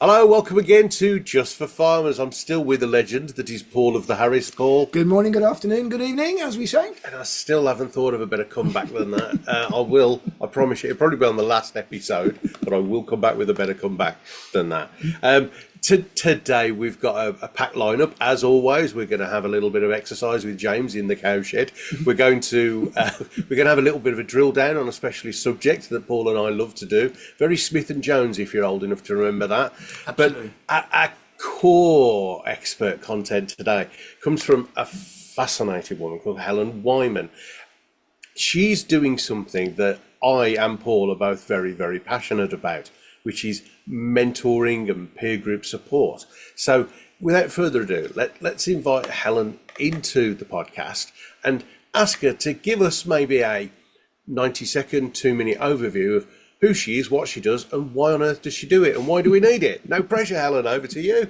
Hello, welcome again to Just for Farmers. I'm still with the legend that is Paul of the Harris Paul. Good morning, good afternoon, good evening, as we say. And I still haven't thought of a better comeback than that. I promise you, it'll probably be on the last episode, but I will come back with a better comeback than that. Today we've got a packed lineup. As always, we're going to have a little bit of exercise with James in the cowshed. We're going to have a little bit of a drill down on a specialist subject that Paul and I love to do. Very Smith and Jones, if you're old enough to remember that. Absolutely. But our core expert content today comes from a fascinating woman called Helen Wyatt. She's doing something that I and Paul are both very, very passionate about, which is mentoring and peer group support. So without further ado, let's invite Helen into the podcast and ask her to give us maybe a 90-second, 2-minute overview of who she is, what she does, and why on earth does she do it, and why do we need it? No pressure, Helen, over to you.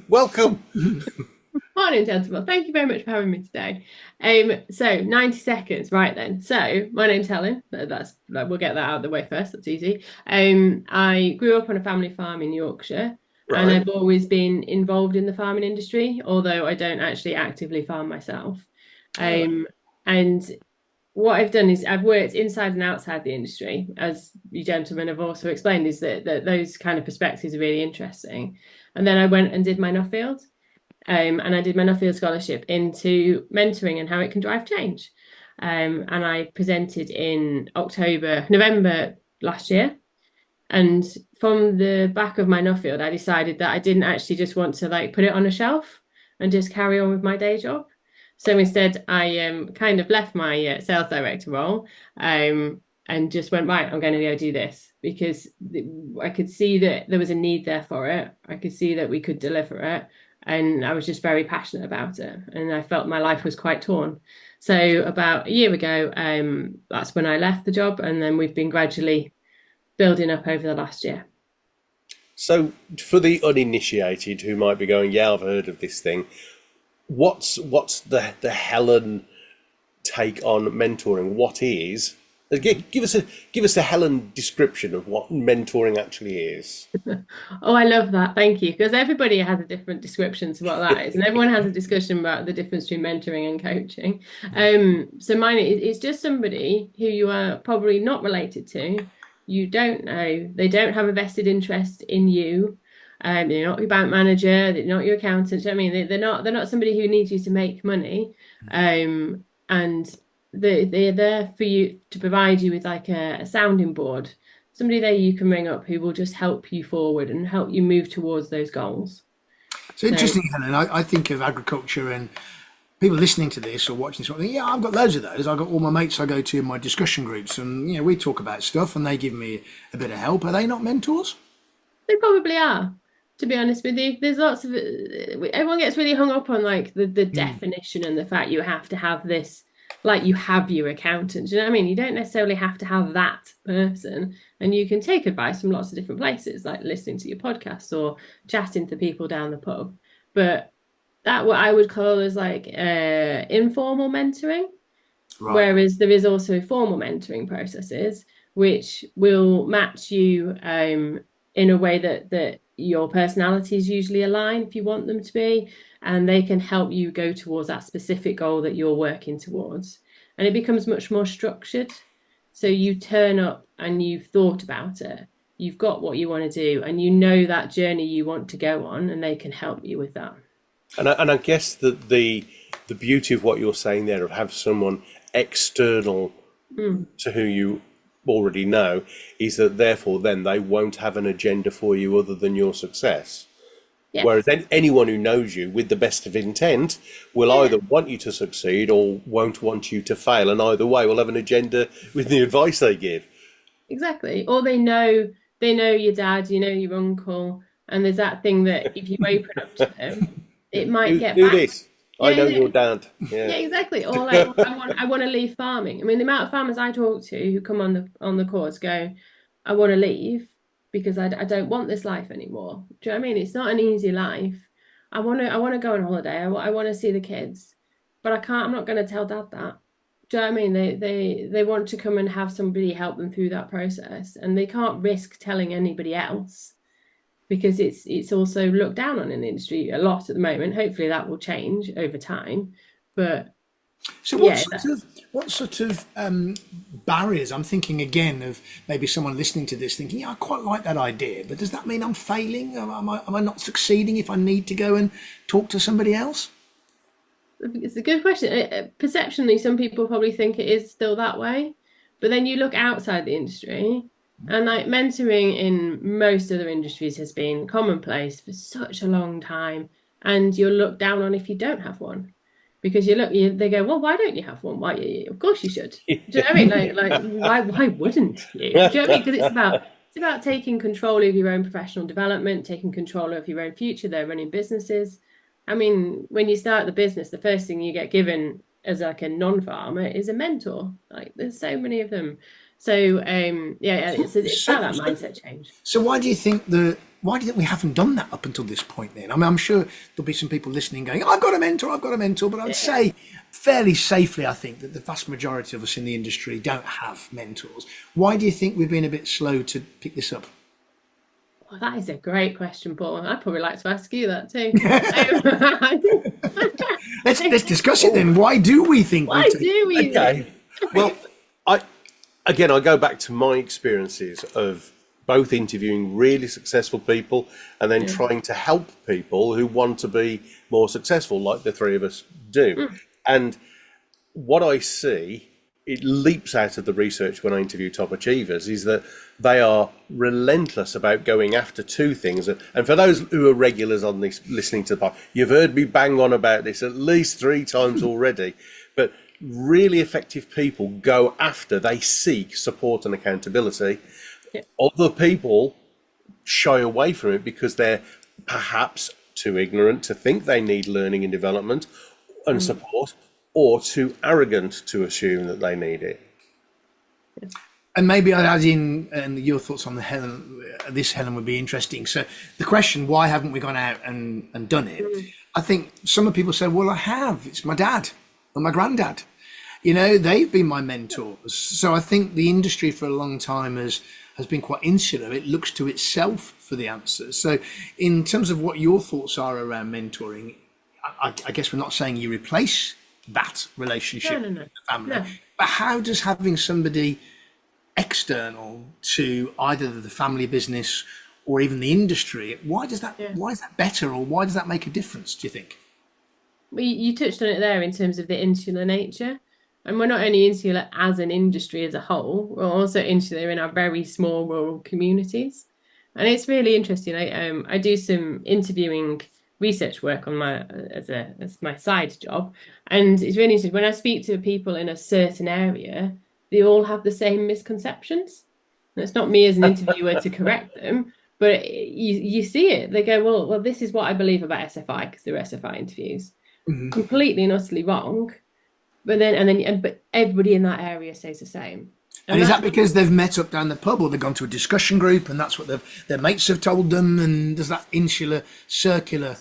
Welcome. Morning, gentlemen. Thank you very much for having me today. So 90 seconds, right then. So my name's Helen. We'll get that out of the way first. That's easy. I grew up on a family farm in Yorkshire, Right. and I've always been involved in the farming industry, although I don't actually actively farm myself. And what I've done is I've worked inside and outside the industry, as you gentlemen have also explained, is that those kind of perspectives are really interesting. And then I went and did my Nuffield. And I did my Nuffield scholarship into mentoring and how it can drive change. And I presented in November last year. And from the back of my Nuffield, I decided that I didn't actually just want to put it on a shelf and just carry on with my day job. So instead, I kind of left my sales director role and just went, right, I'm going to go do this, because I could see that there was a need there for it. I could see that we could deliver it. And I was just very passionate about it. And I felt my life was quite torn. So about a year ago, that's when I left the job. And then we've been gradually building up over the last year. So for the uninitiated who might be going, yeah, I've heard of this thing, what's the Helen take on mentoring? What is? Give us a Helen description of what mentoring actually is. Oh, I love that. Thank you. Because everybody has a different description to what that is. And everyone has a discussion about the difference between mentoring and coaching. So mine is just somebody who you are probably not related to. You don't know. They don't have a vested interest in you. They're not your bank manager. They're not your accountant. I mean, they're not somebody who needs you to make money. And they're there for you to provide you with a sounding board, somebody there you can ring up who will just help you forward and help you move towards those goals. It's interesting, Helen. I think of agriculture and people listening to this or watching this, yeah, I've got loads of those. I've got all my mates I go to in my discussion groups, and we talk about stuff and they give me a bit of help. Are they not mentors? They probably are, to be honest with you. There's lots of everyone gets really hung up on the definition and the fact you have to have this, you have your accountant. Do you know what I mean? You don't necessarily have to have that person, and you can take advice from lots of different places, like listening to your podcasts or chatting to people down the pub. But that what I would call as informal mentoring. Right. Whereas there is also formal mentoring processes which will match you in a way that your personalities usually align if you want them to be, and they can help you go towards that specific goal that you're working towards. And it becomes much more structured. So you turn up and you've thought about it. You've got what you want to do, and you know that journey you want to go on, and they can help you with that. And I guess that the beauty of what you're saying there, of have someone external to who you already know, is that therefore then they won't have an agenda for you other than your success. Yes. Whereas anyone who knows you with the best of intent will either want you to succeed or won't want you to fail, and either way will have an agenda with the advice they give. Exactly. Or they know your dad, your uncle, and there's that thing that if you open up to them, it might get do back. This. I know your dad. Yeah, exactly. Or I want to leave farming. I mean, the amount of farmers I talk to who come on the course go, I want to leave because I don't want this life anymore. Do you know what I mean? It's not an easy life. I want to go on holiday. I want to see the kids, but I can't. I'm not going to tell dad that. Do you know what I mean? They want to come and have somebody help them through that process, and they can't risk telling anybody else because it's also looked down on in the industry a lot at the moment. Hopefully that will change over time, but So what sort of barriers? I'm thinking again of maybe someone listening to this thinking, yeah, I quite like that idea, but does that mean I'm failing? Am I not succeeding if I need to go and talk to somebody else? It's a good question. Perceptionally, some people probably think it is still that way, but then you look outside the industry, and like mentoring in most other industries has been commonplace for such a long time, and you're looked down on if you don't have one, because they go, well, why don't you have one? Why? Of course you should. Do you know what I mean? Why wouldn't you? Do you know what I mean? Because it's about taking control of your own professional development, taking control of your own future. They're running businesses. I mean, when you start the business, the first thing you get given as like a non-farmer is a mentor. Like there's so many of them. So it's about that mindset change. So why do you think we haven't done that up until this point then? I mean, I'm sure there'll be some people listening going, I've got a mentor, but I would say fairly safely, I think that the vast majority of us in the industry don't have mentors. Why do you think we've been a bit slow to pick this up? Well, that is a great question, Paul. I'd probably like to ask you that too. Let's discuss it then. Why do we think? Okay. Well, I go back to my experiences of both interviewing really successful people and then trying to help people who want to be more successful, like the three of us do. And what I see, it leaps out of the research when I interview top achievers, is that they are relentless about going after two things. And for those who are regulars on this, listening to the podcast, you've heard me bang on about this at least 3 times already. But really effective people they seek support and accountability. Other people shy away from it because they're perhaps too ignorant to think they need learning and development and support, or too arrogant to assume that they need it. And maybe I'd add in, and your thoughts on Helen, would be interesting. So the question, why haven't we gone out and done it? I think some people say, well, I have. It's my dad or my granddad. You know, they've been my mentors. So I think the industry for a long time has been quite insular. It looks to itself for the answers. So in terms of what your thoughts are around mentoring, I guess we're not saying you replace that relationship with the family, but how does having somebody external to either the family business or even the industry, why is that better, or why does that make a difference, do you think? Well, you touched on it there in terms of the insular nature. And we're not only insular as an industry as a whole, we're also insular in our very small rural communities. And it's really interesting. I do some interviewing research work on as my side job. And it's really interesting. When I speak to people in a certain area, they all have the same misconceptions. And it's not me as an interviewer to correct them, but you see it. They go, well, this is what I believe about SFI, because they're SFI interviews. Completely and utterly wrong. But everybody in that area says the same. And is that because they've met up down the pub, or they've gone to a discussion group and that's what their mates have told them? And there's that insular, circular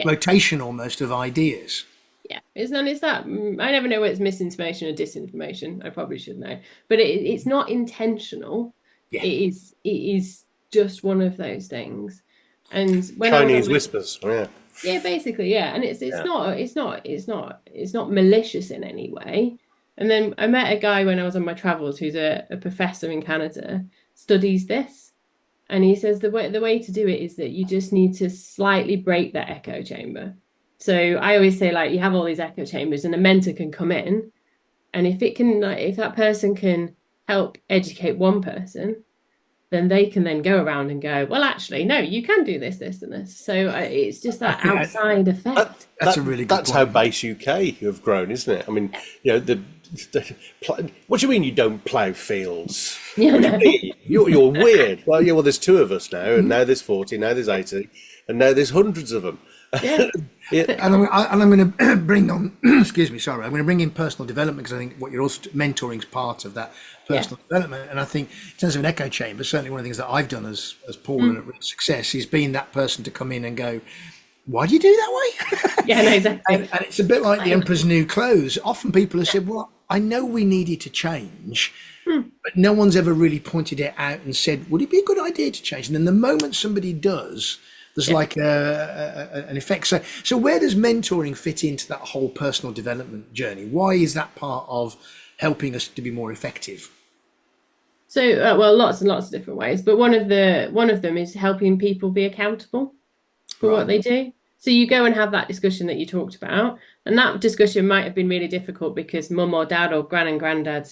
rotation almost of ideas. Yeah, it's that. I never know whether it's misinformation or disinformation. I probably should know. But it's not intentional. Yeah. It is just one of those things. And when Chinese whispers. Oh, yeah. Yeah, basically, yeah, and it's not malicious in any way. And then I met a guy when I was on my travels who's a professor in Canada, studies this, and he says the way to do it is that you just need to slightly break that echo chamber. So I always say, like, you have all these echo chambers, and a mentor can come in, and if that person can help educate one person, then they can then go around and go, well, actually, no, you can do this, this, and this. So it's just that outside effect. That's a really good That's point. how Base UK have grown, isn't it? I mean, you know, what do you mean you don't plough fields? Yeah, You're weird. Well, there's 2 of us now, and now there's 40, now there's 80, and now there's hundreds of them. Yeah. And I'm going to bring on, excuse me, sorry, I'm going to bring in personal development, because I think what you're also mentoring is part of that personal development. And I think in terms of an echo chamber, certainly one of the things that I've done as Paul and a success is being that person to come in and go, why do you do that way? Yeah, no, exactly. and it's a bit like the Emperor's New Clothes. Often people have said, well, I know we needed to change, but but no one's ever really pointed it out and said, would it be a good idea to change? And then the moment somebody does, there's like an effect. So where does mentoring fit into that whole personal development journey? Why is that part of helping us to be more effective? So, well, lots and lots of different ways, but one of them is helping people be accountable for what they do. So you go and have that discussion that you talked about, and that discussion might have been really difficult because mum or dad or gran and granddad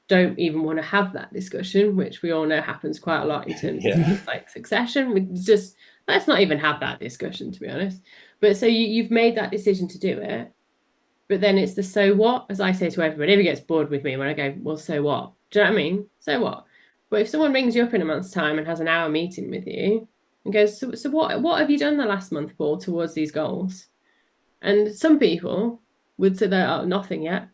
don't even want to have that discussion, which we all know happens quite a lot in terms of like succession. We just, let's not even have that discussion, to be honest. But so you've made that decision to do it, but then it's the so what, as I say to everybody. Everybody gets bored with me when I go, well, so what? Do you know what I mean? So what? But if someone rings you up in a month's time and has an hour meeting with you and goes, so what have you done the last month, Paul, towards these goals? And some people would say that, oh, nothing yet.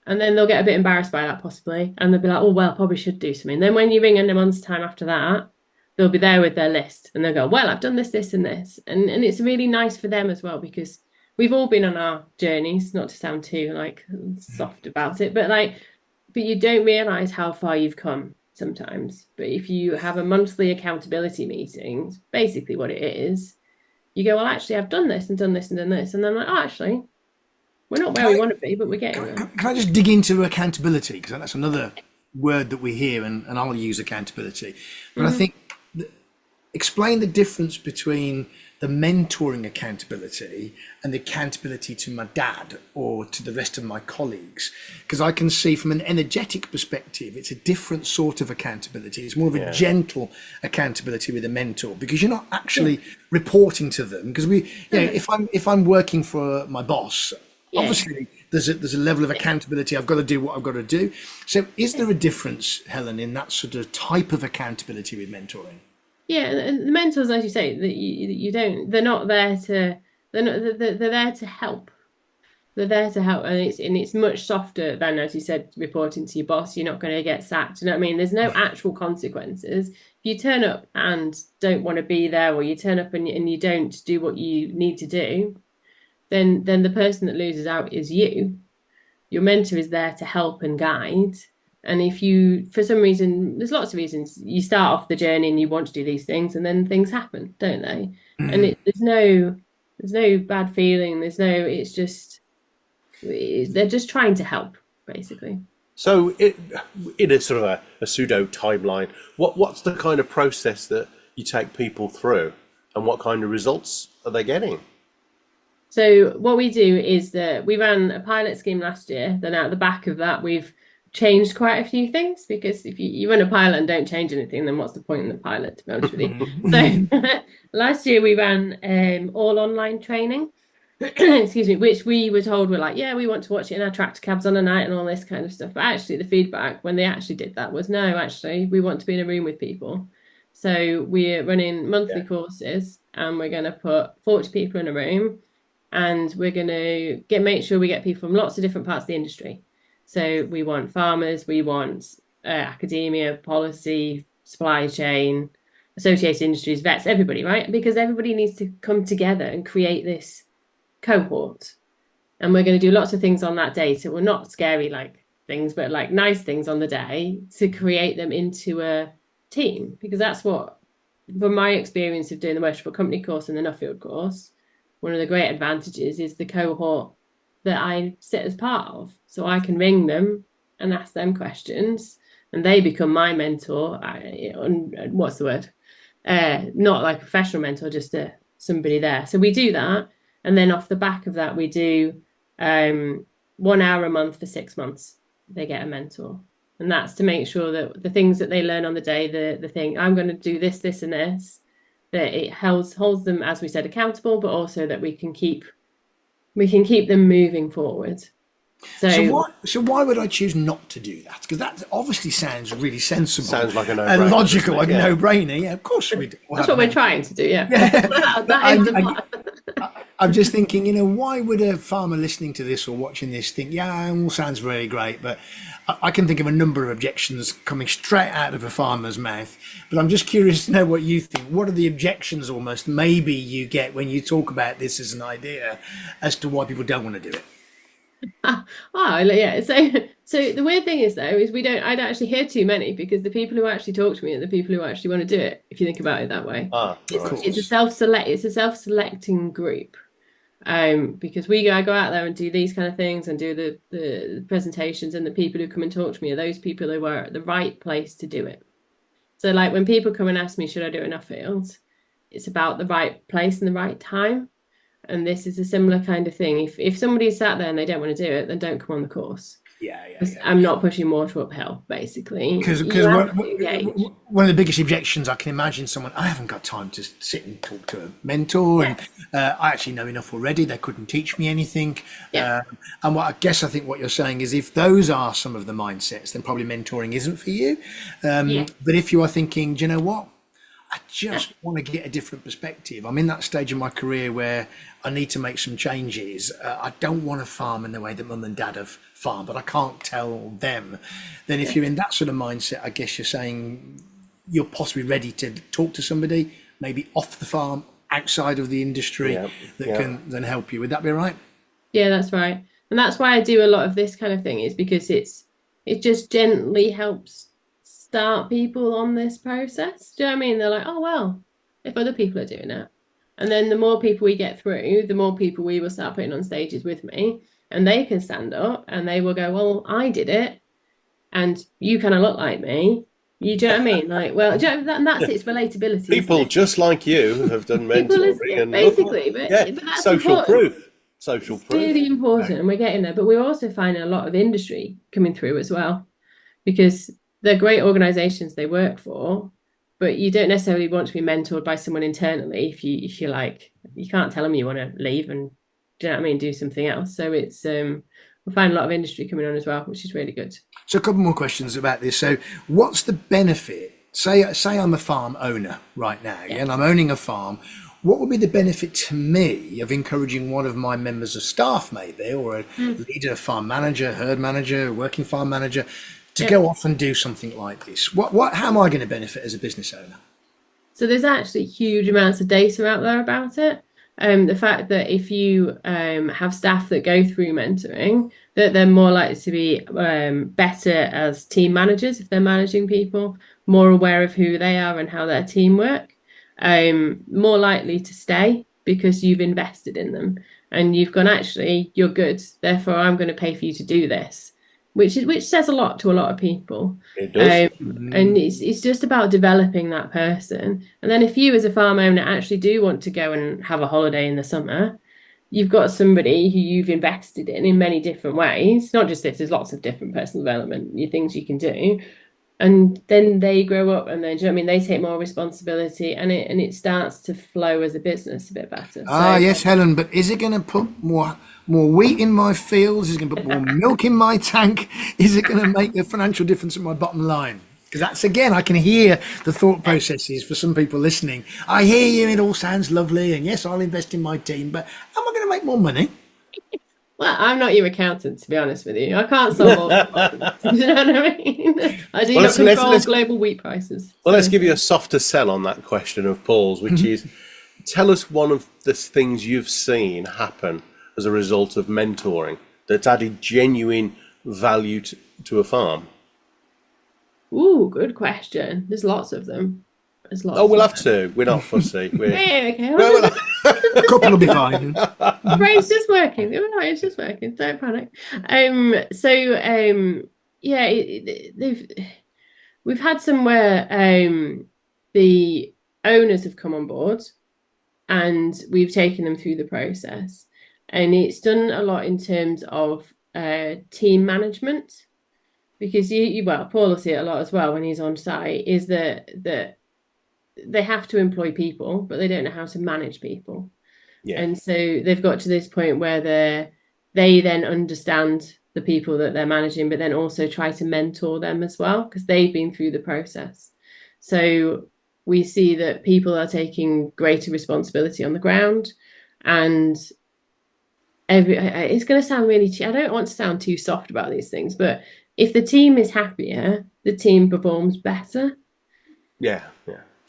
And then they'll get a bit embarrassed by that possibly. And they'll be like, oh, well, probably should do something. Then when you ring in a month's time after that, they'll be there with their list and they'll go, well, I've done this, this and this. And it's really nice for them as well, because we've all been on our journeys, not to sound too like soft about it, but you don't realize how far you've come sometimes. But if you have a monthly accountability meeting, basically what it is, you go, well, actually, I've done this and done this and done this. And then like, oh, actually, we're not where we want to be, but we're getting there. Can I just dig into accountability? Because that's another word that we hear, and I'll use accountability. But I think, explain the difference between the mentoring accountability and the accountability to my dad or to the rest of my colleagues. Because I can see from an energetic perspective, it's a different sort of accountability. It's more of a gentle accountability with a mentor, because you're not actually reporting to them. Because if I'm working for my boss, obviously there's a level of accountability. I've got to do what I've got to do. So is there a difference, Helen, in that sort of type of accountability with mentoring? Yeah, and the mentors, as you say, that you don't, they're not there to, they're there to help. They're there to help, and it's much softer than, as you said, reporting to your boss. You're not going to get sacked. You know what I mean? There's no actual consequences. If you turn up and don't want to be there, or you turn up and you don't do what you need to do, then the person that loses out is you. Your mentor is there to help and guide. And if you, for some reason, there's lots of reasons, you start off the journey and you want to do these things, and then things happen, don't they? And there's no bad feeling. It's just, they're just trying to help, basically. So in a sort of a pseudo timeline, what's the kind of process that you take people through, and what kind of results are they getting? So what we do is that we ran a pilot scheme last year. Then out the back of that, we've changed quite a few things, because if you run a pilot and don't change anything, then what's the point in the pilot, to be honest with you? So last year we ran all online training, excuse me, which we were told were like, yeah, we want to watch it in our tractor cabs on a night and all this kind of stuff. But actually the feedback when they actually did that was, no, actually we want to be in a room with people. So we're running monthly courses, and we're going to put 40 people in a room, and we're going to make sure we get people from lots of different parts of the industry. So we want farmers, we want academia, policy, supply chain, associated industries, vets, everybody, right? Because everybody needs to come together and create this cohort. And we're going to do lots of things on that day. So we're not scary like things, but like nice things on the day to create them into a team. Because that's what, from my experience of doing the Worship Company course and the Nuffield course, one of the great advantages is the cohort that I sit as part of. So I can ring them and ask them questions, and they become my mentor. What's the word? Not like a professional mentor, just somebody there. So we do that. And then off the back of that, we do 1 hour a month for 6 months. They get a mentor. And that's to make sure that the things that they learn on the day, the thing, I'm going to do this, this and this, that it holds them, as we said, accountable, but also that we can keep them moving forward. So why would I choose not to do that? Because that obviously sounds really sensible. Sounds like a no-brainer, and logical, like a no-brainer. Yeah, of course we do. That's what we're trying to do. Yeah. I'm just thinking, why would a farmer listening to this or watching this think, yeah, it all sounds really great, but I can think of a number of objections coming straight out of a farmer's mouth. But I'm just curious to know what you think. What are the objections almost maybe you get when you talk about this as an idea as to why people don't want to do it? Oh, yeah. So the weird thing is though, is I don't actually hear too many because the people who actually talk to me are the people who actually want to do it, if you think about it that way. Ah, Of right. It's a course. self-selecting group. Because I go out there and do these kind of things and do the presentations, and the people who come and talk to me are those people who are at the right place to do it. So like when people come and ask me, should I do enough fields? It's about the right place and the right time. And this is a similar kind of thing. If somebody is sat there and they don't want to do it, then don't come on the course. Yeah, yeah, Because yeah. I'm not pushing water uphill, basically. Because You have to engage. one of the biggest objections I can imagine someone, I haven't got time to sit and talk to a mentor, and I actually know enough already. They couldn't teach me anything. Yeah. And I think what you're saying is, if those are some of the mindsets, then probably mentoring isn't for you. Yeah. But if you are thinking, do you know what? I just want to get a different perspective. I'm in that stage of my career where I need to make some changes. I don't want to farm in the way that mum and dad have farmed, but I can't tell them. Then, if you're in that sort of mindset, I guess you're saying you're possibly ready to talk to somebody, maybe off the farm, outside of the industry, Yeah, that yeah. can then help you. Would that be right? Yeah, that's right. And that's why I do a lot of this kind of thing, is because it just gently helps start people on this process. Do you know what I mean? They're like, oh well, if other people are doing it. And then the more people we get through, the more people we will start putting on stages with me, and they can stand up and they will go, well, I did it and you kind of look like me. You do you know what I mean? Like, well, do you know, and that's its relatability. People isn't it? just like you have done People is mentoring and basically, but that's social important. proof. Social It's proof. really important, and we're getting there. But we're also finding a lot of industry coming through as well, because they're great organizations they work for, but you don't necessarily want to be mentored by someone internally if you like, you can't tell them you want to leave and, do you know what I mean, do something else. So it's we find a lot of industry coming on as well, which is really good. So a couple more questions about this. So what's the benefit? Say I'm a farm owner right now, yeah, and I'm owning a farm. What would be the benefit to me of encouraging one of my members of staff, maybe, or a leader, farm manager, herd manager, working farm manager, to go off and do something like this? How am I going to benefit as a business owner? So there's actually huge amounts of data out there about it. The fact that if you have staff that go through mentoring, that they're more likely to be better as team managers if they're managing people, more aware of who they are and how their team work, more likely to stay because you've invested in them and you've gone, actually, you're good, therefore I'm going to pay for you to do this, which says a lot to a lot of people. It does. And it's just about developing that person. And then if you as a farm owner actually do want to go and have a holiday in the summer, you've got somebody who you've invested in many different ways. Not just this, there's lots of different personal development things you can do. And then they grow up and then, do you know what I mean, they take more responsibility, and it starts to flow as a business a bit better. So, Yes, Helen, but is it going to put more wheat in my fields? Is it going to put more milk in my tank? Is it going to make a financial difference in my bottom line? Because that's, again, I can hear the thought processes for some people listening. I hear you, it all sounds lovely, and yes, I'll invest in my team, but am I going to make more money? well, I'm not your accountant, to be honest with you. I can't solve all the problems. Do you know what I mean? I do not control global wheat prices. Well, let's give you a softer sell on that question of Paul's, which is, tell us one of the things you've seen happen as a result of mentoring that's added genuine value to a farm. Ooh, good question. There's lots of them. There's lots. Oh, we'll have to. We're not fussy. Yeah, okay. A couple will be fine. It's just working. No, it's just working. Don't panic. Yeah, we've had some where the owners have come on board and we've taken them through the process, and it's done a lot in terms of team management, because Paul will see it a lot as well when he's on site, is that they have to employ people, but they don't know how to manage people. Yeah. And so they've got to this point where they then understand the people that they're managing, but then also try to mentor them as well, because they've been through the process. So we see that people are taking greater responsibility on the ground, and it's going to sound really I don't want to sound too soft about these things, but if the team is happier, the team performs better. Yeah.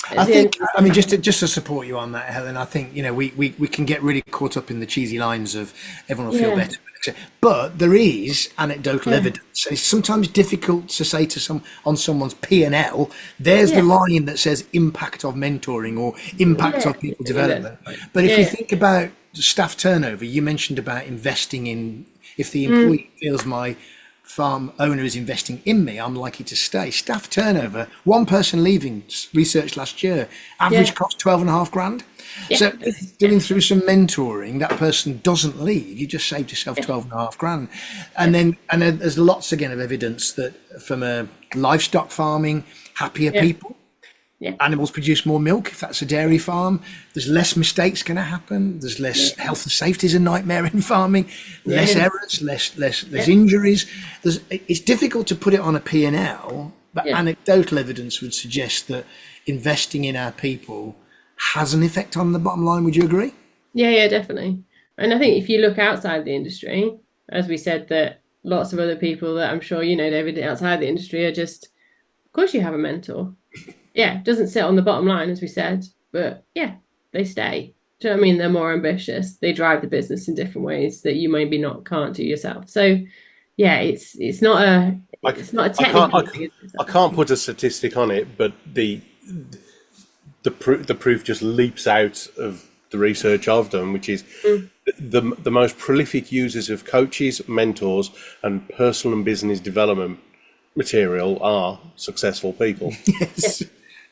I think, I mean, just to support you on that, Helen, I think, we can get really caught up in the cheesy lines of everyone will feel better when the But there is anecdotal evidence. It's sometimes difficult to say to on someone's P&L, there's the line that says impact of mentoring or impact of people development. But if you think about staff turnover, you mentioned about investing in, if the employee feels my farm owner is investing in me, I'm likely to stay. Staff turnover, one person leaving, research last year, average cost 12.5 grand. So if doing through some mentoring, that person doesn't leave, you just saved yourself 12.5 grand. And then there's lots again of evidence that from a livestock farming, happier people. Animals produce more milk. If that's a dairy farm, there's less mistakes going to happen. There's less health and safety is a nightmare in farming. Less errors, less injuries. It's difficult to put it on a P&L, but anecdotal evidence would suggest that investing in our people has an effect on the bottom line. Would you agree? Yeah, definitely. And I think if you look outside the industry, as we said, that lots of other people that I'm sure you know, David, outside the industry are just, of course you have a mentor. Yeah, it doesn't sit on the bottom line, as we said, but they stay. Do you know what I mean? They're more ambitious. They drive the business in different ways that you maybe can't do yourself. So, it's not a technical thing. I can't put a statistic on it, but the proof just leaps out of the research I've done, which is the most prolific users of coaches, mentors, and personal and business development material are successful people.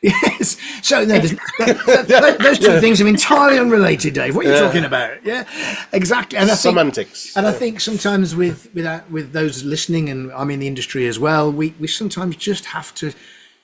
Yes. So no, those two things are entirely unrelated, Dave. What are you talking about? Yeah, exactly. And I think, semantics. And I think sometimes with those listening, and I'm in the industry as well, we sometimes just have to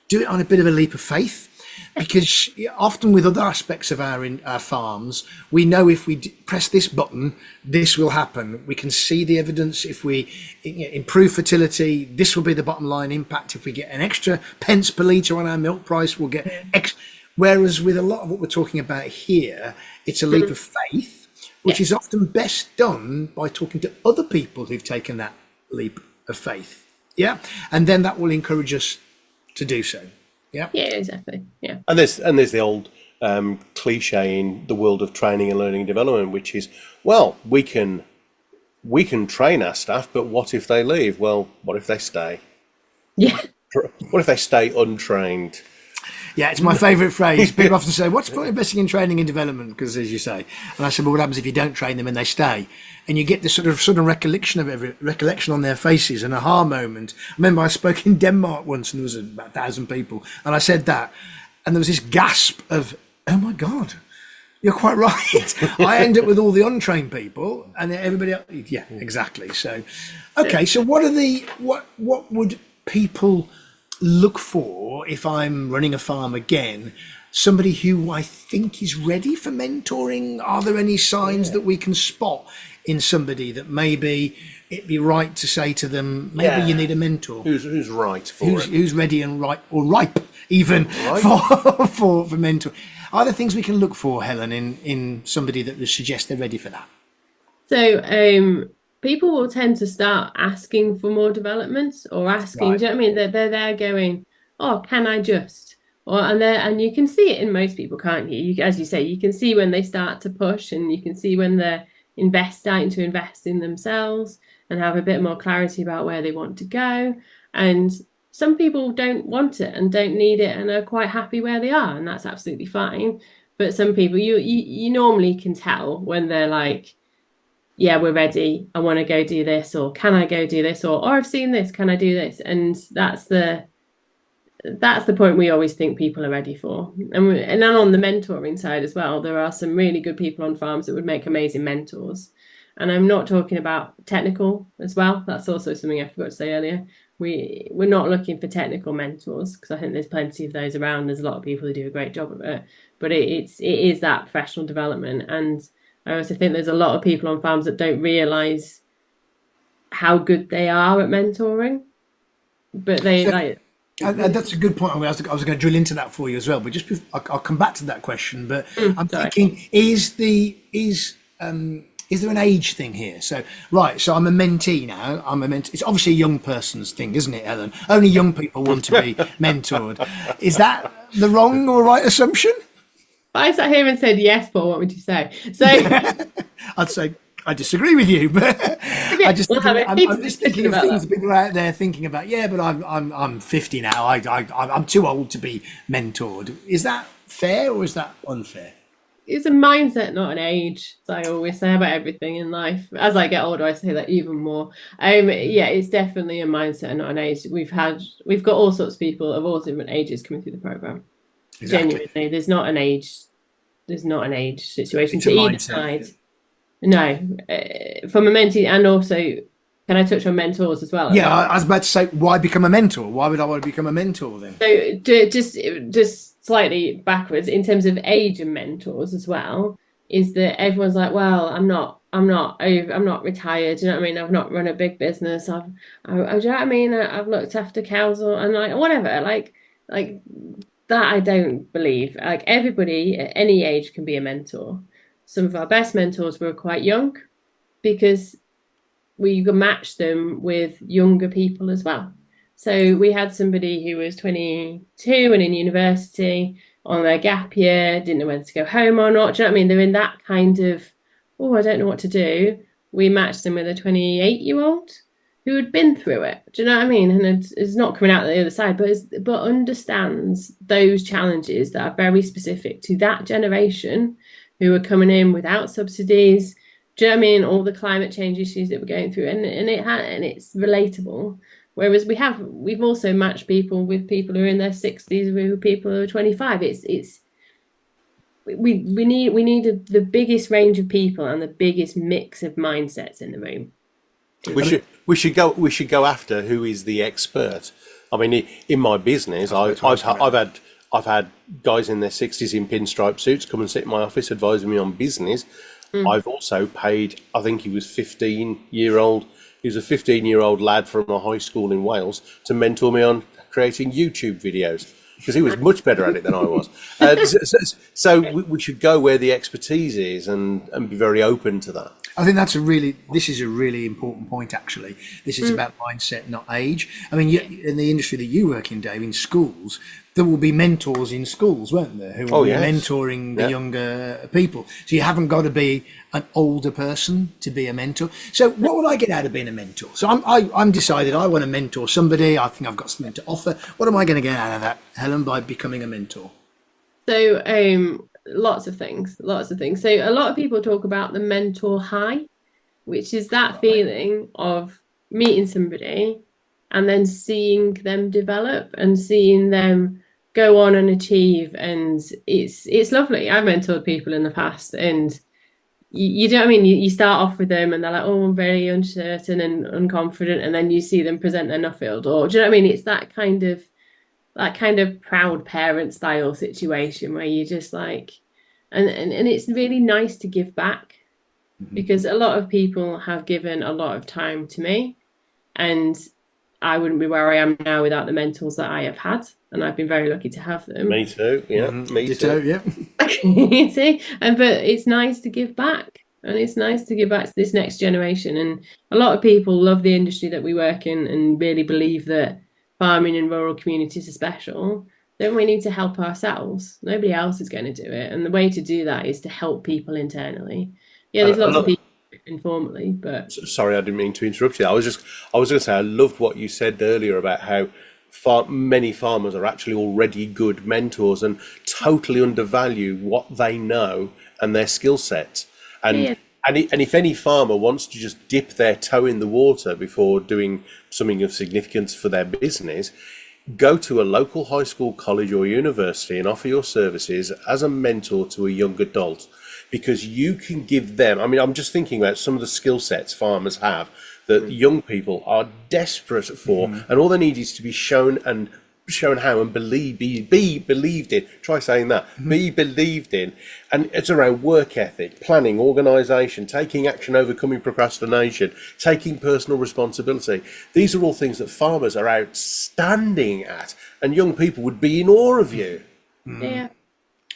do it on a bit of a leap of faith. Because often with other aspects of our farms, we know if we press this button, this will happen. We can see the evidence. If we improve fertility, this will be the bottom line impact. If we get an extra pence per litre on our milk price, we'll get extra. Whereas with a lot of what we're talking about here, it's a leap of faith, which is often best done by talking to other people who've taken that leap of faith. Yeah. And then that will encourage us to do so. Yeah, exactly. Yeah, and there's the old cliche in the world of training and learning and development, which is, well, we can train our staff, but what if they leave? Well, what if they stay? Yeah. What if they stay untrained? Yeah, it's my favourite phrase. People often say, "What's the point of investing in training and development?" Because, as you say, and I said, "Well, what happens if you don't train them and they stay?" And you get this sort of sudden recollection on their faces, an aha moment. I remember I spoke in Denmark once, and there was about 1,000 people, and I said that, and there was this gasp of, "Oh my God, you're quite right." I end up with all the untrained people, and everybody else. Yeah, exactly. So, okay. So, what would people look for if I'm running a farm again? Somebody who I think is ready for mentoring. Are there any signs that we can spot in somebody that maybe it'd be right to say to them, maybe you need a mentor? Who's right for it? Who's ready and right, or ripe even for mentor? Are there things we can look for, Helen, in somebody that would suggest they're ready for that? So people will tend to start asking for more development, or asking, do you know what I mean? They're there going, oh, can I just? And you can see it in most people, can't you? As you say, you can see when they start to push, and you can see when they're starting to invest in themselves and have a bit more clarity about where they want to go. And some people don't want it and don't need it and are quite happy where they are, and that's absolutely fine. But some people, you normally can tell when they're like, yeah, we're ready, I want to go do this, or can I go do this, or I've seen this, can I do this? And that's the point we always think people are ready for. And then on the mentoring side as well, there are some really good people on farms that would make amazing mentors. And I'm not talking about technical as well. That's also something I forgot to say earlier. We're not looking for technical mentors, because I think there's plenty of those around. There's a lot of people who do a great job of it, but it is that professional development. And I also think there's a lot of people on farms that don't realise how good they are at mentoring, but that's a good point. I was going to drill into that for you as well, but just I'll come back to that question. But I'm thinking, is there an age thing here? So so I'm a mentee now. It's obviously a young person's thing, isn't it, Ellen? Only young people want to be mentored. Is that the wrong or right assumption? I sat here and said yes, Paul. What would you say? So I'd say I disagree with you, but Yeah, I just we'll have a I'm heated just discussion thinking of about things that. people are out there thinking about. Yeah, but I'm 50 now. I'm too old to be mentored. Is that fair or is that unfair? It's a mindset, not an age. As I always say about everything in life. As I get older, I say that even more. Yeah, it's definitely a mindset and not an age. We've got all sorts of people of all different ages coming through the program. Exactly. Genuinely, there's not an age situation It's to a either mindset. side. No, from a mentee, and also, can I touch on mentors as well at Yeah, that? I was about to say, why become a mentor? Why would I want to become a mentor then? So just slightly backwards in terms of age and mentors as well, is that everyone's like, well, I'm not retired. Do you know what I mean? I've not run a big business. Do you know what I mean? I've looked after cows and like whatever. Like that, I don't believe. Like everybody at any age can be a mentor. Some of our best mentors were quite young because we matched them with younger people as well. So we had somebody who was 22 and in university on their gap year, didn't know whether to go home or not. Do you know what I mean? They're in that kind of, oh, I don't know what to do. We matched them with a 28-year-old who had been through it. Do you know what I mean? And is not coming out the other side, but understands those challenges that are very specific to that generation who are coming in without subsidies. Do you know what I mean? All the climate change issues that we're going through, and it's relatable. Whereas we've also matched people with people who are in their 60s with people who are 25. We need the biggest range of people and the biggest mix of mindsets in the room. We should go after who is the expert. I mean, in my business, I've had guys in their 60s in pinstripe suits come and sit in my office advising me on business. I've also paid, I think he was 15-year-old. He was a 15-year-old lad from a high school in Wales to mentor me on creating YouTube videos because he was much better at it than I was. So we should go where the expertise is and be very open to that. I think this is a really important point, actually. This is about mindset, not age. I mean, in the industry that you work in, Dave, in schools, there will be mentors in schools, won't there, who will be mentoring the younger people. So you haven't got to be an older person to be a mentor. So what would I get out of being a mentor? So I'm decided I want to mentor somebody. I think I've got something to offer. What am I going to get out of that, Helen, by becoming a mentor? So lots of things. So a lot of people talk about the mentor high, which is that feeling of meeting somebody and then seeing them develop and seeing them go on and achieve. And it's lovely. I've mentored people in the past, and you know what I mean? You start off with them and they're like, oh, I'm very uncertain and unconfident, and then you see them present their Nuffield, or do you know what I mean? It's that kind of proud parent style situation where you just like, and it's really nice to give back, because a lot of people have given a lot of time to me, and I wouldn't be where I am now without the mentors that I have had, and I've been very lucky to have them. Me too. Yeah, me Ditto, too. yeah. See, but it's nice to give back, and it's nice to give back to this next generation. And a lot of people love the industry that we work in and really believe that farming in rural communities are special. Then we need to help ourselves. Nobody else is going to do it, and the way to do that is to help people internally. Yeah, there's lots of people informally, but Sorry, I didn't mean to interrupt you. I was going to say I loved what you said earlier about how many farmers are actually already good mentors and totally undervalue what they know and their skill sets. yeah. And if any farmer wants to just dip their toe in the water before doing something of significance for their business, go to a local high school, college or university and offer your services as a mentor to a young adult, because you can give them, I mean, I'm just thinking about some of the skill sets farmers have that young people are desperate for, and all they need is to be shown how and be believed in. Try saying that. Be believed in. And it's around work ethic, planning, organisation, taking action, overcoming procrastination, taking personal responsibility. These are all things that farmers are outstanding at, and young people would be in awe of you. Yeah.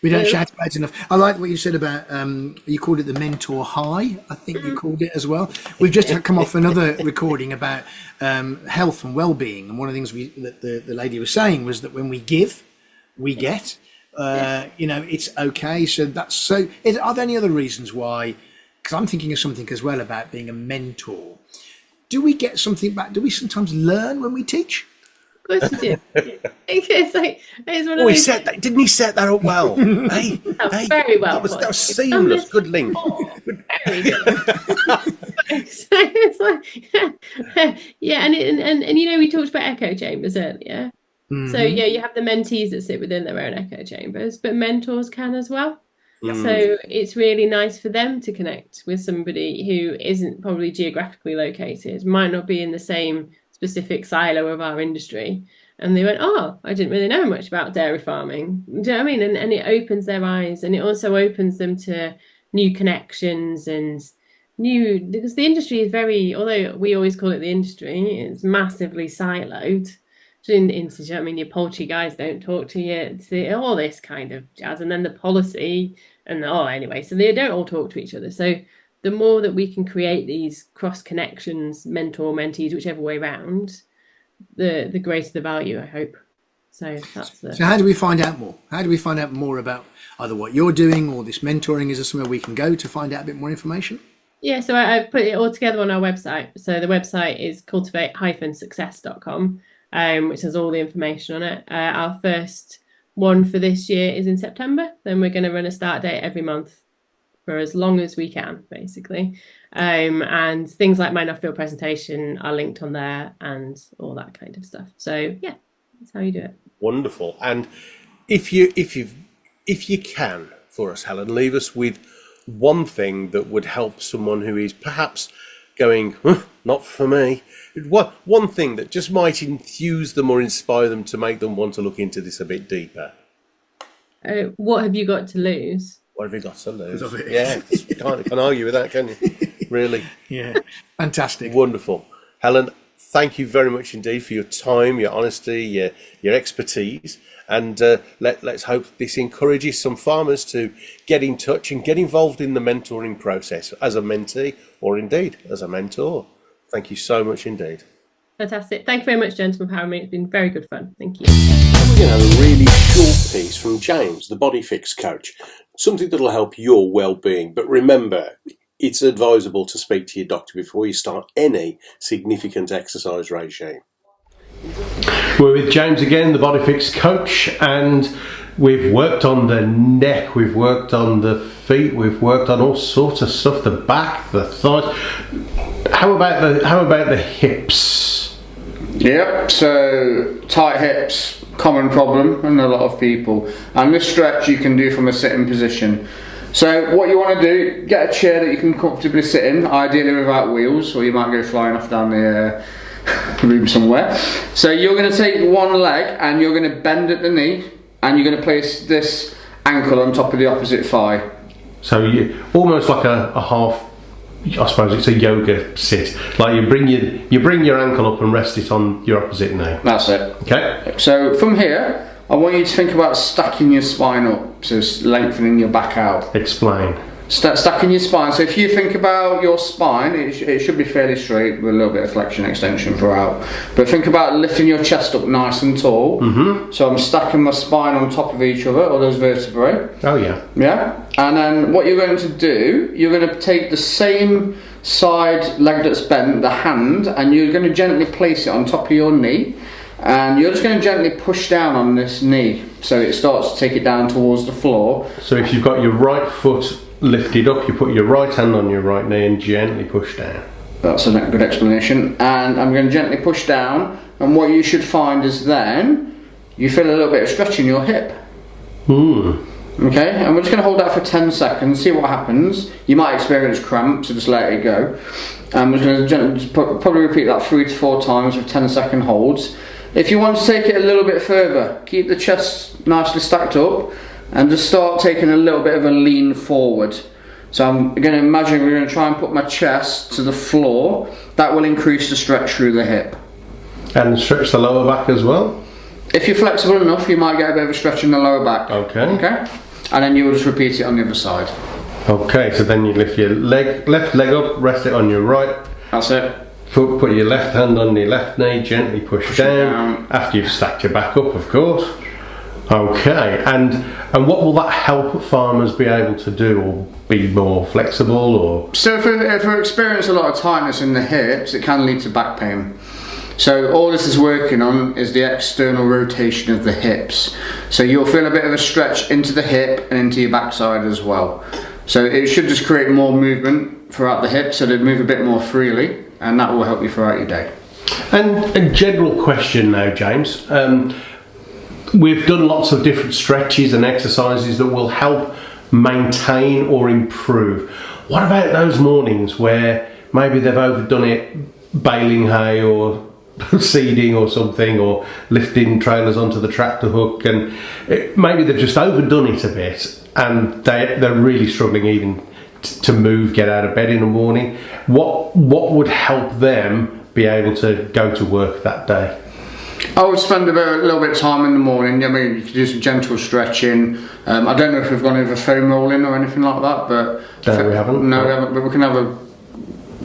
We don't shout about it enough. I like what you said about, you called it the mentor high, I think you called it as well. We've just come off another recording about health and well-being. And one of the things that the lady was saying was that when we give, we get. It's okay. So are there any other reasons why because I'm thinking of something as well about being a mentor. Do we get something back? Do we sometimes learn when we teach? Of course you do. It's like, it's one of Oh, he those set that. Didn't he set that up well? Hey, hey, very well. that was seamless. Good link. Very good. So it's like, yeah, and you know, we talked about echo chambers earlier. So yeah, you have the mentees that sit within their own echo chambers, but mentors can as well. So it's really nice for them to connect with somebody who isn't probably geographically located, might not be in the same specific silo of our industry. And they went, oh, I didn't really know much about dairy farming. Do you know what I mean? And it opens their eyes, and it also opens them to new connections and because the industry is very, although we always call it the industry, it's massively siloed. I mean, your poultry guys don't talk to you, all this kind of jazz, and then the policy, and anyway, so they don't all talk to each other. So the more that we can create these cross connections, mentor, mentees, whichever way around, the greater the value, I hope. So that's So how do we find out more? How do we find out more about either what you're doing or this mentoring? Is there somewhere we can go to find out a bit more information? Yeah, so I've put it all together on our website. So the website is cultivate-success.com. Which has all the information on it. Our first one for this year is in September. Then we're going to run a start date every month for as long as we can, basically. And things like my Nuffield presentation are linked on there and all that kind of stuff. So yeah, that's how you do it. Wonderful. And if you can, for us, Helen, leave us with one thing that would help someone who is perhaps going, not for me. One thing that just might enthuse them or inspire them to make them want to look into this a bit deeper. What have you got to lose? What have you got to lose? Yeah, you can't argue with that, can you? Really? Yeah, fantastic. Wonderful. Helen, thank you very much indeed for your time, your honesty, your expertise. And let's hope this encourages some farmers to get in touch and get involved in the mentoring process as a mentee or indeed as a mentor. Thank you so much indeed. Fantastic. Thank you very much, gentlemen, for having me. It's been very good fun. Thank you. And we're going to have a really short piece from James, the Body Fix coach. Something that'll help your well-being. But remember, it's advisable to speak to your doctor before you start any significant exercise regime. We're with James again, the Body Fix coach, and we've worked on the neck, we've worked on the feet, we've worked on all sorts of stuff, the back, the thighs. How about the hips? Yep, so tight hips, common problem in a lot of people. And this stretch you can do from a sitting position. So what you want to do, get a chair that you can comfortably sit in, ideally without wheels, or you might go flying off down the room somewhere. So you're going to take one leg and you're going to bend at the knee, and you're going to place this ankle on top of the opposite thigh. So you almost like a half, I suppose it's a yoga sit. Like you bring your ankle up and rest it on your opposite knee. That's it. Okay. So from here, I want you to think about stacking your spine up, so lengthening your back out. Explain. Stacking your spine. So if you think about your spine, it should be fairly straight with a little bit of flexion extension throughout. But think about lifting your chest up nice and tall. Mm-hmm. So I'm stacking my spine on top of each other, or those vertebrae. Oh yeah. Yeah. And then what you're going to do, you're going to take the same side leg that's bent, the hand, and you're going to gently place it on top of your knee. And you're just going to gently push down on this knee so it starts to take it down towards the floor. So if you've got your right foot lifted up, you put your right hand on your right knee and gently push down. That's a good explanation. And I'm going to gently push down, and what you should find is then you feel a little bit of stretch in your hip. Okay, and we're just going to hold that for 10 seconds, see what happens. You might experience cramps, so just let it go. And we're going to gently, probably repeat that 3 to 4 times with 10-second holds. If you want to take it a little bit further, keep the chest nicely stacked up and just start taking a little bit of a lean forward. So I'm going to imagine we're going to try and put my chest to the floor. That will increase the stretch through the hip. And stretch the lower back as well? If you're flexible enough, you might get a bit of a stretch in the lower back. Okay. And then you will just repeat it on the other side. Okay, so then you lift your left leg up, rest it on your right. That's it. Put your left hand on your left knee, gently push down. After you've stacked your back up, of course. Okay, and what will that help farmers be able to do, or be more flexible, or? So if we experience a lot of tightness in the hips, it can lead to back pain. So all this is working on is the external rotation of the hips. So you'll feel a bit of a stretch into the hip and into your backside as well. So it should just create more movement throughout the hips, so they move a bit more freely, and that will help you throughout your day. And a general question now, James. We've done lots of different stretches and exercises that will help maintain or improve. What about those mornings where maybe they've overdone it, baling hay or seeding or something, or lifting trailers onto the tractor hook, and maybe they've just overdone it a bit and they're really struggling even to move, get out of bed in the morning? What would help them be able to go to work that day? I would spend a little bit of time in the morning. I mean, you could do some gentle stretching. I don't know if we've gone over foam rolling or anything like that, but no, we haven't. No, we haven't. But we can have a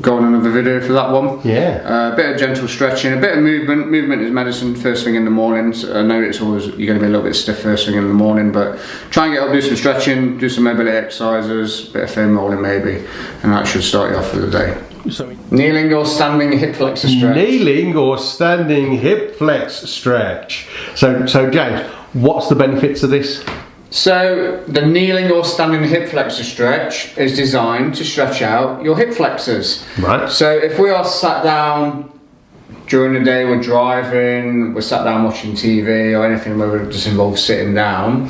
go on another video for that one. Yeah. A bit of gentle stretching, a bit of movement. Movement is medicine first thing in the morning. So I know it's always you're going to be a little bit stiff first thing in the morning, but try and get up, do some stretching, do some mobility exercises, a bit of foam rolling maybe, and that should start you off for the day. So, kneeling or standing hip flexor stretch. Kneeling or standing hip flex stretch. So James, what's the benefits of this? So the kneeling or standing hip flexor stretch is designed to stretch out your hip flexors. Right. So if we are sat down during the day, we're driving, we're sat down watching TV or anything where it just involves sitting down,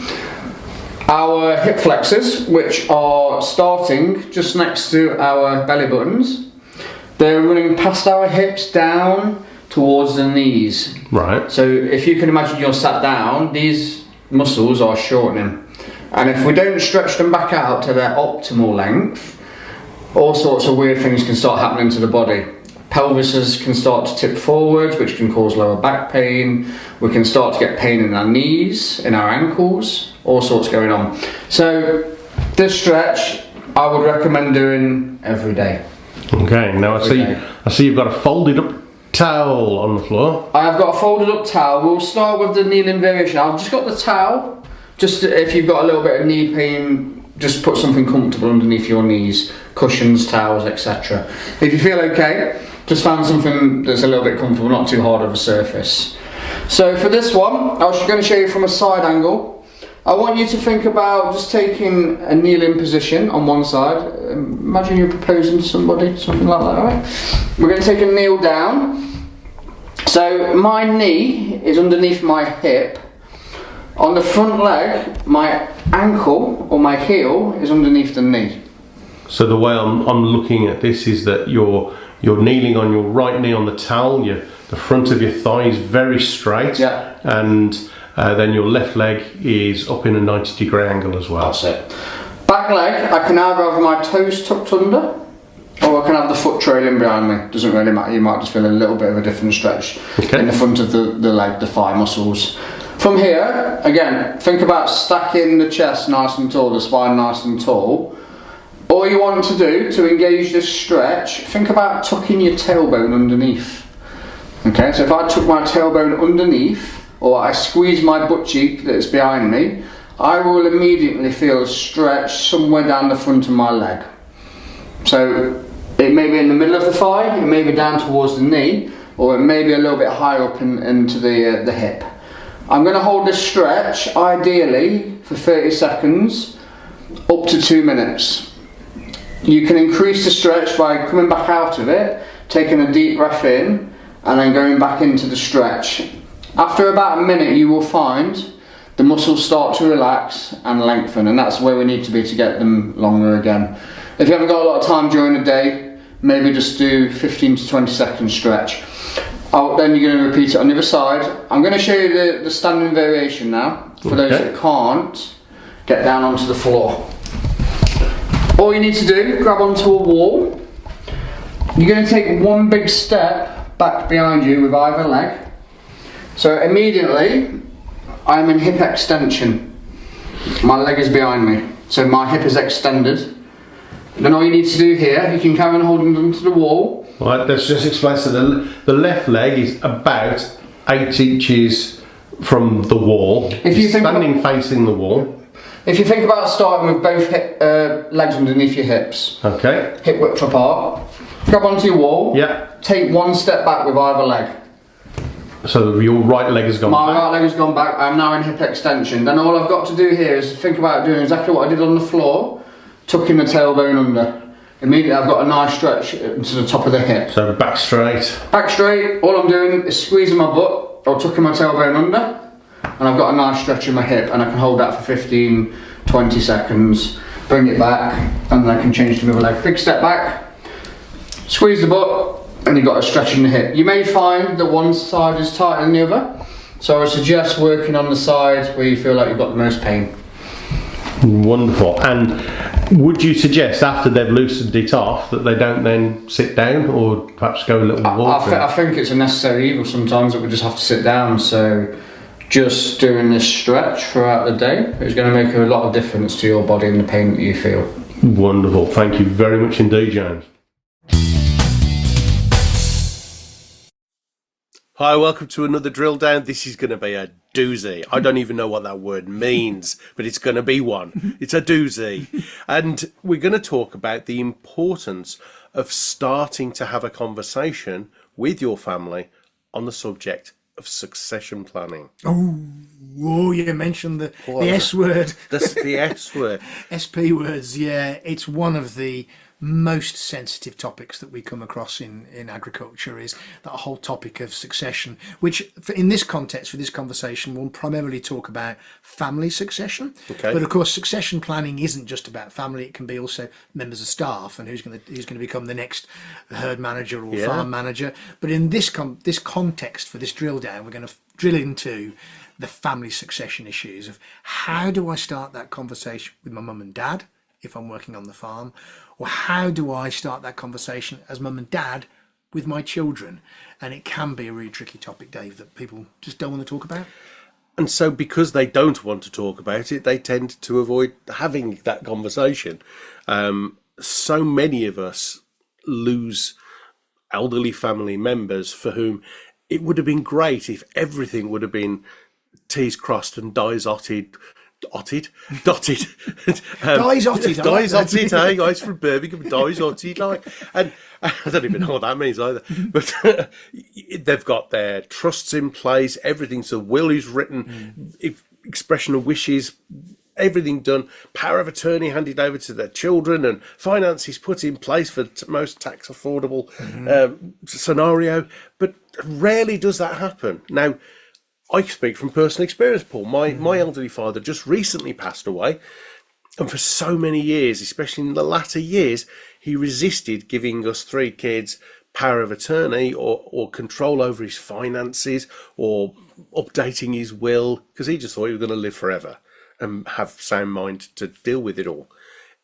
our hip flexors, which are starting just next to our belly buttons, they're running past our hips down towards the knees. Right. So if you can imagine you're sat down, these muscles are shortening. And if we don't stretch them back out to their optimal length, all sorts of weird things can start happening to the body. Pelvises can start to tip forwards, which can cause lower back pain. We can start to get pain in our knees, in our ankles, all sorts going on. So this stretch, I would recommend doing every day. Okay, now I see you've got a folded up towel on the floor. I have got a folded up towel. We'll start with the kneeling variation. I've just got the towel. Just if you've got a little bit of knee pain, just put something comfortable underneath your knees. Cushions, towels, etc. If you feel okay, just find something that's a little bit comfortable, not too hard of a surface. So for this one, I was going to show you from a side angle. I want you to think about just taking a kneeling position on one side. Imagine you're proposing to somebody, something like that, alright? We're going to take a kneel down. So my knee is underneath my hip. On the front leg, my ankle or my heel is underneath the knee. So the way I'm looking at this is that you're kneeling on your right knee on the towel, the front of your thigh is very straight, yeah, and then your left leg is up in a 90-degree angle as well. That's it. Back leg, I can either have my toes tucked under, or I can have the foot trailing behind me. Doesn't really matter, you might just feel a little bit of a different stretch in the front of the leg, the thigh muscles. From here, again, think about stacking the chest nice and tall, the spine nice and tall. All you want to do to engage this stretch, think about tucking your tailbone underneath. Okay, so if I tuck my tailbone underneath, or I squeeze my butt cheek that's behind me, I will immediately feel a stretch somewhere down the front of my leg. So it may be in the middle of the thigh, it may be down towards the knee, or it may be a little bit higher up into the hip. I'm going to hold this stretch, ideally, for 30 seconds, up to 2 minutes. You can increase the stretch by coming back out of it, taking a deep breath in, and then going back into the stretch. After about a minute, you will find the muscles start to relax and lengthen, and that's where we need to be to get them longer again. If you haven't got a lot of time during the day, maybe just do 15 to 20 second stretch. Then you're going to repeat it on the other side. I'm going to show you the standing variation now, for those that can't get down onto the floor. All you need to do, grab onto a wall. You're going to take one big step back behind you with either leg. So immediately, I'm in hip extension. My leg is behind me, so my hip is extended. Then all you need to do here, you can carry on holding onto the wall. Right, let's just explain. So the left leg is about 8 inches from the wall. If you think standing facing the wall. If you think about starting with both legs underneath your hips, Okay. hip width apart, grab onto your wall, Yeah. take one step back with either leg. So your right leg has gone My back. right leg has gone back, I'm now in hip extension. Then all I've got to do here is think about doing exactly what I did on the floor, tucking the tailbone under. Immediately I've got a nice stretch to the top of the hip. So back straight. Back straight, all I'm doing is squeezing my butt or tucking my tailbone under, and I've got a nice stretch in my hip, and I can hold that for 15, 20 seconds, bring it back, and then I can change to the other leg. Big step back, squeeze the butt, and you've got a stretch in the hip. You may find that one side is tighter than the other, so I would suggest working on the sides where you feel like you've got the most pain. Wonderful. And would you suggest after they've loosened it off that they don't then sit down or perhaps go a little walk? I think it's a necessary evil sometimes that we just have to sit down, so just doing this stretch throughout the day is going to make a lot of difference to your body and the pain that you feel. Wonderful. Thank you very much indeed, James. Hi, welcome to another drill down. This is going to be a doozy. I don't even know what that word means, but it's going to be one. It's a doozy. And we're going to talk about the importance of starting to have a conversation with your family on the subject of succession planning. Oh, you mentioned the S word. That's the S word. SP words, yeah. It's one of the most sensitive topics that we come across in agriculture, is that whole topic of succession, which in this context, for this conversation, we'll primarily talk about family succession. Okay. But of course, succession planning isn't just about family. It can be also members of staff and who's going to become the next herd manager or farm manager. But in this context, for this drill down, we're going to drill into the family succession issues of how do I start that conversation with my mum and dad if I'm working on the farm, or how do I start that conversation as mum and dad with my children? And it can be a really tricky topic, Dave, that people just don't want to talk about. And so because they don't want to talk about it, they tend to avoid having that conversation. So many of us lose elderly family members for whom it would have been great if everything would have been T's crossed and I's dotted. Dies Otted. Dies Otted, hey guys from Birmingham, Dies Otted, like, and I don't even know what that means either. But they've got their trusts in place, everything. So will is written, expression of wishes, everything done, power of attorney handed over to their children, and finances put in place for the most tax affordable scenario. But rarely does that happen. Now, I speak from personal experience, Paul. My elderly father just recently passed away, and for so many years, especially in the latter years, he resisted giving us three kids power of attorney or control over his finances or updating his will, because he just thought he was going to live forever and have sound mind to deal with it all.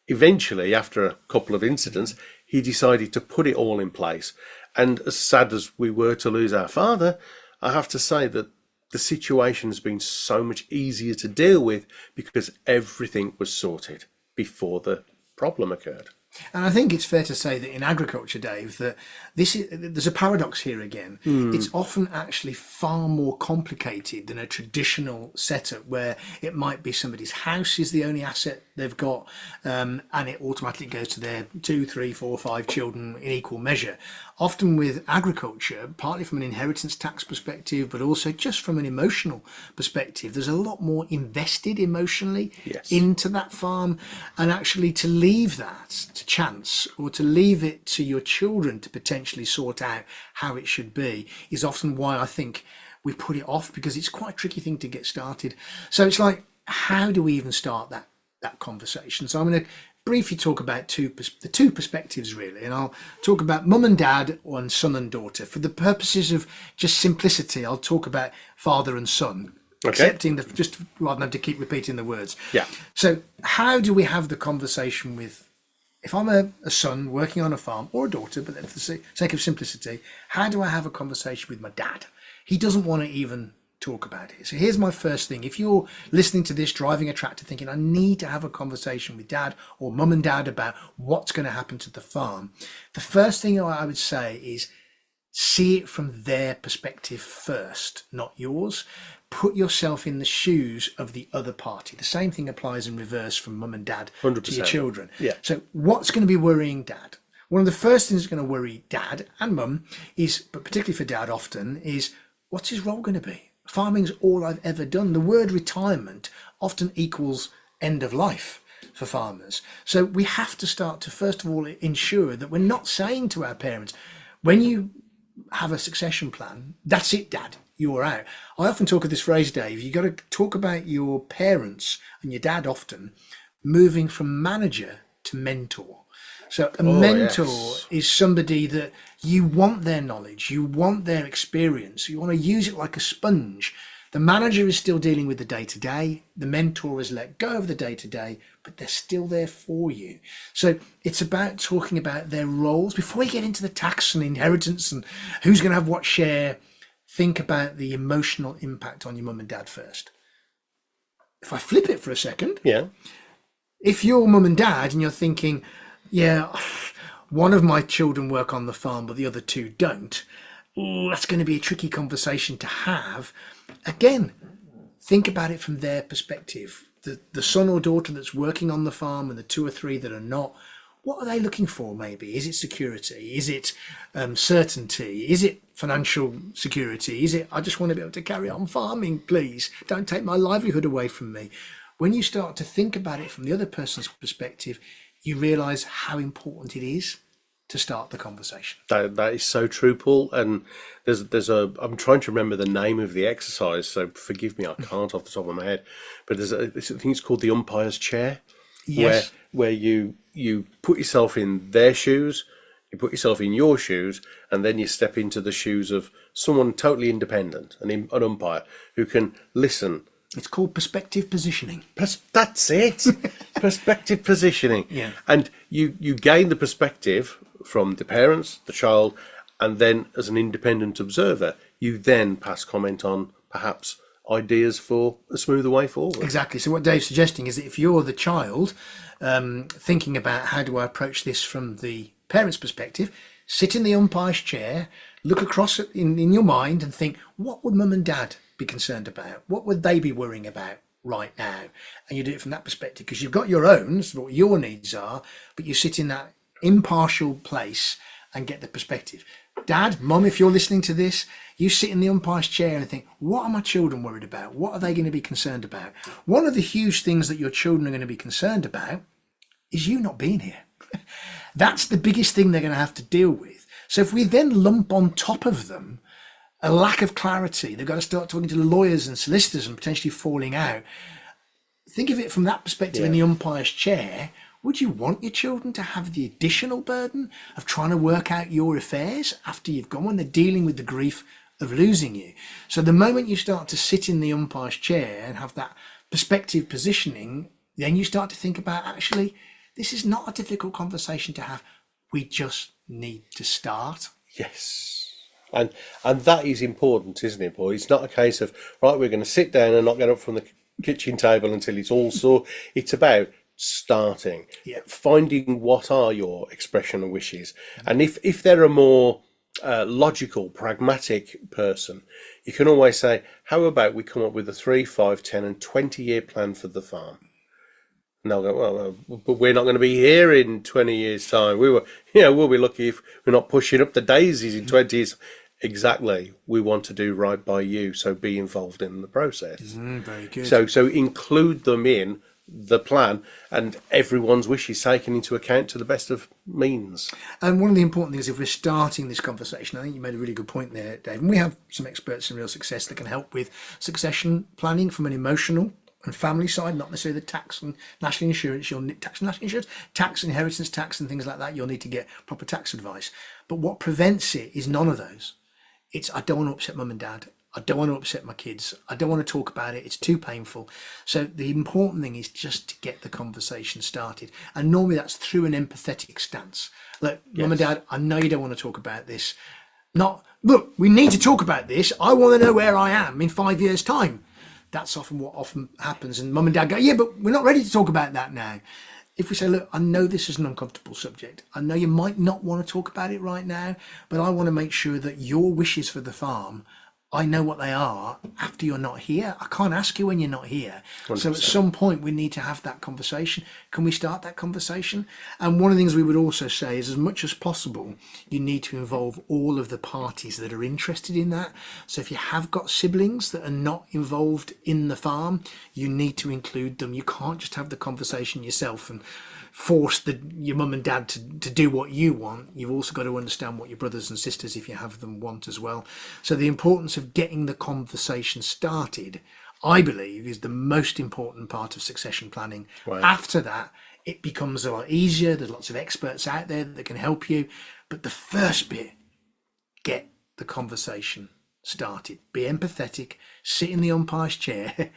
Eventually, after a couple of incidents, he decided to put it all in place. And as sad as we were to lose our father, I have to say that the situation has been so much easier to deal with because everything was sorted before the problem occurred. And I think it's fair to say that in agriculture, Dave, that there's a paradox here again. It's often actually far more complicated than a traditional setup where it might be somebody's house is the only asset they've got, and it automatically goes to their 2, 3, 4, 5 children in equal measure. Often with agriculture, partly from an inheritance tax perspective, but also just from an emotional perspective, there's a lot more invested emotionally into that farm, and actually to leave that to chance or to leave it to your children to potentially sort out how it should be is often why I think we put it off, because it's quite a tricky thing to get started. So it's like, how do we even start that conversation? So I'm going to briefly talk about the two perspectives really, and I'll talk about mum and dad and son and daughter. For the purposes of just simplicity, I'll talk about father and son. Accepting just rather than to keep repeating the words. So how do we have the conversation with, if I'm a son working on a farm, or a daughter, but for the sake of simplicity, how do I have a conversation with my dad? He doesn't want to even talk about it. So here's my first thing. If you're listening to this, driving a tractor, thinking, I need to have a conversation with dad or mum and dad about what's going to happen to the farm, the first thing I would say is see it from their perspective first, not yours. put yourself in the shoes of the other party. The same thing applies in reverse from mum and dad to 100%. your children. Yeah. So what's going to be worrying dad? One of the first things that's going to worry dad and mum is, but particularly for dad often, is what's his role going to be? Farming's all I've ever done. The word retirement often equals end of life for farmers. So we have to start to, first of all, ensure that we're not saying to our parents, when you have a succession plan, that's it, dad, you're out. I often talk of this phrase, Dave, you got to talk about your parents and your dad often moving from manager to mentor. So a mentor is somebody that you want their knowledge, you want their experience, you want to use it like a sponge. The manager is still dealing with the day-to-day, the mentor has let go of the day-to-day, but they're still there for you. So it's about talking about their roles. Before you get into the tax and inheritance and who's going to have what share, think about the emotional impact on your mum and dad first. If I flip it for a second, if you're mum and dad and you're thinking, yeah, one of my children work on the farm, but the other two don't. Ooh, that's going to be a tricky conversation to have. Again, think about it from their perspective. The son or daughter that's working on the farm and the two or three that are not, what are they looking for maybe? Is it security? Is it certainty? Is it financial security? Is it, I just want to be able to carry on farming, please. Don't take my livelihood away from me. When you start to think about it from the other person's perspective, you realise how important it is to start the conversation. That is so true, Paul. And I'm trying to remember the name of the exercise, so forgive me, I can't off the top of my head. But I think it's called the umpire's chair, where you put yourself in their shoes, you put yourself in your shoes, and then you step into the shoes of someone totally independent, an umpire who can listen. It's called perspective positioning. That's it. Perspective positioning. Yeah. And you gain the perspective from the parents, the child, and then as an independent observer, you then pass comment on perhaps ideas for a smoother way forward. Exactly. So what Dave's suggesting is that if you're the child thinking about how do I approach this from the parent's perspective, sit in the umpire's chair, look across in your mind and think, what would mum and dad be concerned about? What would they be worrying about right now? And you do it from that perspective because you've got your own, so what your needs are, but you sit in that impartial place and get the perspective. Dad, mum, if you're listening to this, you sit in the umpire's chair and think, what are my children worried about? What are they going to be concerned about? One of the huge things that your children are going to be concerned about is you not being here. That's the biggest thing they're going to have to deal with. So if we then lump on top of them a lack of clarity, they've got to start talking to lawyers and solicitors and potentially falling out. Think of it from that perspective in the umpire's chair. Would you want your children to have the additional burden of trying to work out your affairs after you've gone when they're dealing with the grief of losing you? So the moment you start to sit in the umpire's chair and have that perspective positioning, then you start to think about, actually, this is not a difficult conversation to have. We just need to start. Yes. And that is important, isn't it, Paul? It's not a case of, right, we're going to sit down and not get up from the kitchen table until it's all so. It's about starting, finding what are your expression and wishes. And if they're a more logical, pragmatic person, you can always say, how about we come up with a 3, 5, 10 and 20-year plan for the farm? And they'll go, well, but we're not going to be here in 20 years' time. We'll be lucky if we're not pushing up the daisies in 20 years. Exactly. We want to do right by you, so be involved in the process. Very good. So include them in the plan, and everyone's wish is taken into account to the best of means. And one of the important things, if we're starting this conversation, I think you made a really good point there, Dave, and we have some experts in real success that can help with succession planning from an emotional and family side, not necessarily the tax and national insurance. You'll need tax and national insurance, tax, inheritance tax and things like that. You'll need to get proper tax advice. But what prevents it is none of those. It's, I don't want to upset mum and dad. I don't want to upset my kids. I don't want to talk about it. It's too painful. So the important thing is just to get the conversation started. And normally that's through an empathetic stance. Look, mum and dad, I know you don't want to talk about this. Not, look, we need to talk about this. I want to know where I am in 5 years' time. That's often what often happens. And mum and dad go, yeah, but we're not ready to talk about that now. If we say, look, I know this is an uncomfortable subject. I know you might not want to talk about it right now, but I want to make sure that your wishes for the farm I know what they are after you're not here. I can't ask you when you're not here. So at 100%. some point we need to have that conversation. Can we start that conversation? And one of the things we would also say is, as much as possible, you need to involve all of the parties that are interested in that. So if you have got siblings that are not involved in the farm, you need to include them. You can't just have the conversation yourself and force your mum and dad to do what you want. You've also got to understand what your brothers and sisters, if you have them, want as well. So the importance of getting the conversation started, I believe, is the most important part of succession planning. Right. After that, it becomes a lot easier. There's lots of experts out there that can help you. But the first bit, get the conversation started. Be empathetic, sit in the umpire's chair,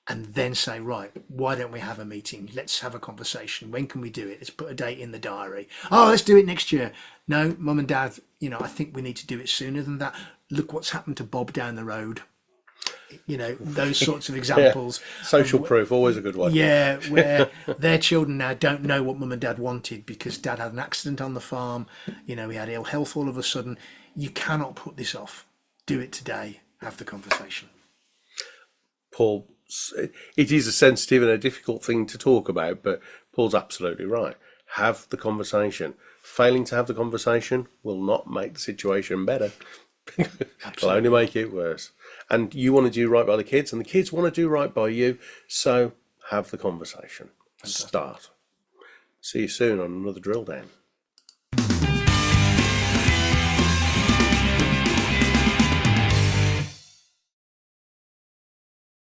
and then say, right, why don't we have a meeting? Let's have a conversation. When can we do it? Let's put a date in the diary. Oh, let's do it next year. No, mum and dad, I think we need to do it sooner than that. Look what's happened to Bob down the road. Those sorts of examples. Yeah. Social proof, always a good one. Yeah, where their children now don't know what mum and dad wanted because dad had an accident on the farm. He had ill health all of a sudden. You cannot put this off. Do it today. Have the conversation. Paul, it is a sensitive and a difficult thing to talk about, but Paul's absolutely right. Have the conversation. Failing to have the conversation will not make the situation better. It'll only make it worse. And you want to do right by the kids, and the kids want to do right by you. So have the conversation. Fantastic. Start. See you soon on another drill down.